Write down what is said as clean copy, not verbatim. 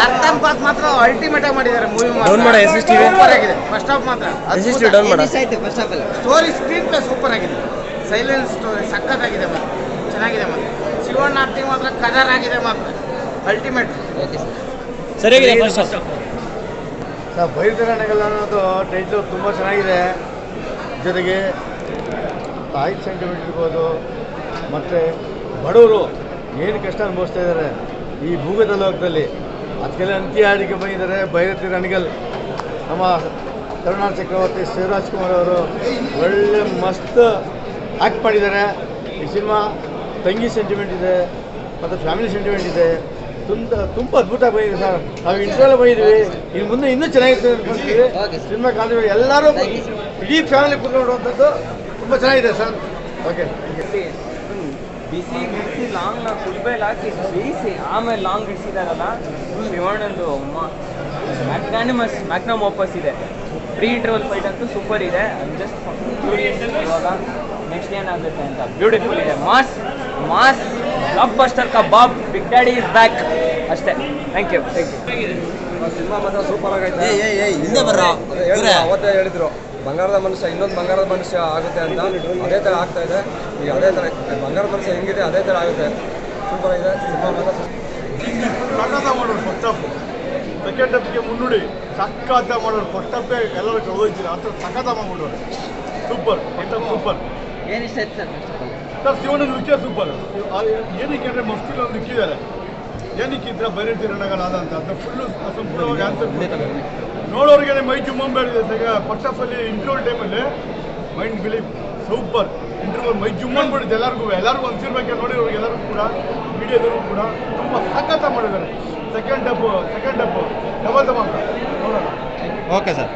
ಅರ್ಥಂ path ಮಾತ್ರ ultimate ಆಗಿ ಮಾಡಿದ್ದಾರೆ ಮೂವಿ. ಡೌನ್ ಮಾಡ SSTV ಸೂಪರ್ ಆಗಿದೆ. ಫಸ್ಟ್ ಹಾಫ್ ಮಾತ್ರ SSTV ಡೌನ್ ಮಾಡ. ಸ್ಟೋರಿ ಸ್ಕ್ರೀನ್ ಪ್ಲೇ ಸೂಪರ್ ಆಗಿದೆ. ಸೈಲೆನ್ಸ್ ಸ್ಟೋರಿ ಸಖತ್ತಾಗಿದೆ ಮಾತ್ರ, ಚೆನ್ನಾಗಿದೆ ಮಾತ್ರ. ಶಿವಣ್ಣ ಆಕ್ಟಿಂಗ್ ಮಾತ್ರ ಕದರ್ ಆಗಿದೆ ಮಾತ್ರ, ಅಲ್ಟಿಮೇಟ್. ಸರಿಯಾಗಿದೆ ಫಸ್ಟ್ ಹಾಫ್. ಸರ್ ಬೈರತಿರಣಗಲ್ ಅನ್ನೋದು ಟೈಟ್ಲು ತುಂಬ ಚೆನ್ನಾಗಿದೆ. ಜೊತೆಗೆ ತಾಯಿ ಸೆಂಟಿಮೆಂಟ್ ಇರ್ಬೋದು, ಮತ್ತು ಬಡವರು ಏನು ಕಷ್ಟ ಅನುಭವಿಸ್ತಾ ಇದ್ದಾರೆ ಈ ಭೂಗತ ಲೋಕದಲ್ಲಿ, ಅದಕ್ಕೆಲ್ಲ ಅಂತ್ಯ ಹಾಡಿಕೆ ಬಂದಿದ್ದಾರೆ ಬೈರತಿರಣಗಲ್. ನಮ್ಮ ಕರುಣಾಲ್ ಚಕ್ರವರ್ತಿ, ಶಿವರಾಜ್ ಕುಮಾರ್ ಅವರು ಒಳ್ಳೆ ಮಸ್ತ್ ಆ್ಯಕ್ಟ್ ಮಾಡಿದ್ದಾರೆ. ಈ ಸಿನಿಮಾ ತಂಗಿ ಸೆಂಟಿಮೆಂಟ್ ಇದೆ ಮತ್ತು ಫ್ಯಾಮಿಲಿ ಸೆಂಟಿಮೆಂಟ್ ಇದೆ. ತುಂಬ ಅದ್ಭುತ ಬಂದಿದೆ ಸರ್. ನಾವು ಇಂಟ್ರೆಲ್ಲ ಬಂದಿದ್ವಿ, ಇನ್ನು ಮುಂದೆ ಇನ್ನೂ ಚೆನ್ನಾಗಿರ್ತದೆ ಅನ್ಕೊಂತೀವಿ. ಸಿನಿಮಾ ಕಾಲ ಎಲ್ಲರೂ ಇಡೀ ಫ್ಯಾಮಿಲಿ ಕೂತ್ಕೊಳ್ಳುವಂಥದ್ದು ತುಂಬ ಚೆನ್ನಾಗಿದೆ ಸರ್. ಓಕೆ, ಬಿಸಿ ಬಿಸಿ ಲಾಂಗ್ನ ಫುಟ್ಬಾಲ್ ಹಾಕಿ ಬೇಯಿಸಿ ಆಮೇಲೆ ಲಾಂಗ್ ಇಡಿಸಿದಾರಲ್ಲ, ಶಿವಣ್ಣಂದು ಮ್ಯಾಗ್ನಾನಿಮಸ್ ಮ್ಯಾಗ್ನಮ್ ವಾಪಸ್ ಇದೆ. ಪ್ರೀ ಇಂಟರ್ವಲ್ ಫೈಟ್ ಅಂತೂ ಸೂಪರ್ ಇದೆ. ಜಸ್ಟ್ ಇವಾಗ ನೆಕ್ಸ್ಟ್ ಏನಾಗುತ್ತೆ ಅಂತ ಬ್ಯೂಟಿಫುಲ್ ಇದೆ. Mass mass blockbuster kebab, big daddy is back ಅಷ್ಟೇ. Thank you. ಸಿನಿಮಾ ಮಾತ್ರ ಸೂಪರ್ ಆಗೈತೆ. ಅವತ್ತೇ ಹೇಳಿದ್ರು ಬಂಗಾರದ ಮನುಷ್ಯ ಇನ್ನೊಂದು ಬಂಗಾರದ ಮನುಷ್ಯ ಆಗುತ್ತೆ ಅಂತ, ಅದೇ ಥರ ಆಗ್ತಾ ಇದೆ. ಈಗ ಅದೇ ಥರ ಬಂಗಾರದ ಮನುಷ್ಯ ಹೆಂಗಿದೆ ಅದೇ ಥರ ಆಗುತ್ತೆ. ಸೂಪರ್ ಆಗಿದೆ ಸಿನಿಮಾ ಮಾತ್ರ. ಸಖತ್ತ ಮಾಡೋರು ಫಸ್ಟ್ ಹಾಫ್, ಸೆಕೆಂಡ್ ಹಾಫ್ಗೆ ಮುನ್ನುಡಿ ಸಖತ್ತ ಮಾಡೋರು. ಫಸ್ಟ್ ಹಾಫೇ ಎಲ್ಲರೂ ಕಳೆದೋಯ್ತೀರ ಆ ಥರ ಸಖತ್ತ ಮಾಡ್ಬಿಡೋರು. Super, first half super. ಏನು ಇಷ್ಟ ಆಯ್ತು ಸರ್ ಶಿವಣ್ಣನ ವಿಷಯ ಸೂಪರ್. ಏನಕ್ಕೆ ಅಂದರೆ ಮಸ್ತಿಲ್ ಒಂದು ಇಕ್ಕಿದ್ದಾರೆ. ಏನಕ್ಕಿದ್ರೆ ಬೈರತಿರಣಗಲ್ ಆದಂತ ಅಂತ ಫುಲ್ಲು ಸಂಪೂರ್ಣವಾಗಿ ಆನ್ಸರ್ ಕೊಡ್ತಾರೆ. ನೋಡೋರಿಗೆ ಮೈ ಜುಮ್ಮಂಬೇಡಿದೆ. ಫಸ್ಟ್ ಹಾಫಲ್ಲಿ ಇಂಟರ್ವಲ್ ಟೈಮಲ್ಲಿ ಮೈಂಡ್ ಬಿಲೀವ್ ಸೂಪರ್. ಇಂಟರ್ವಲ್ ಮೈ ಜುಮ್ಮಂಬಿಡಿದೆ ಎಲ್ಲರಿಗೂ ಅನ್ಸಿರ್ಬೇಕು ನೋಡಿರೋರಿಗೆ ಎಲ್ಲರಿಗೂ ಕೂಡ, ಮೀಡಿಯಾದವ್ರಿಗೂ ಕೂಡ ತುಂಬ ಸಖತ್ತ ಮಾಡಿದ್ದಾರೆ. ಸೆಕೆಂಡ್ ಹಾಫ್ ಡಬಲ್ ಧಮಾಕ ನೋಡೋಣ. Okay sir.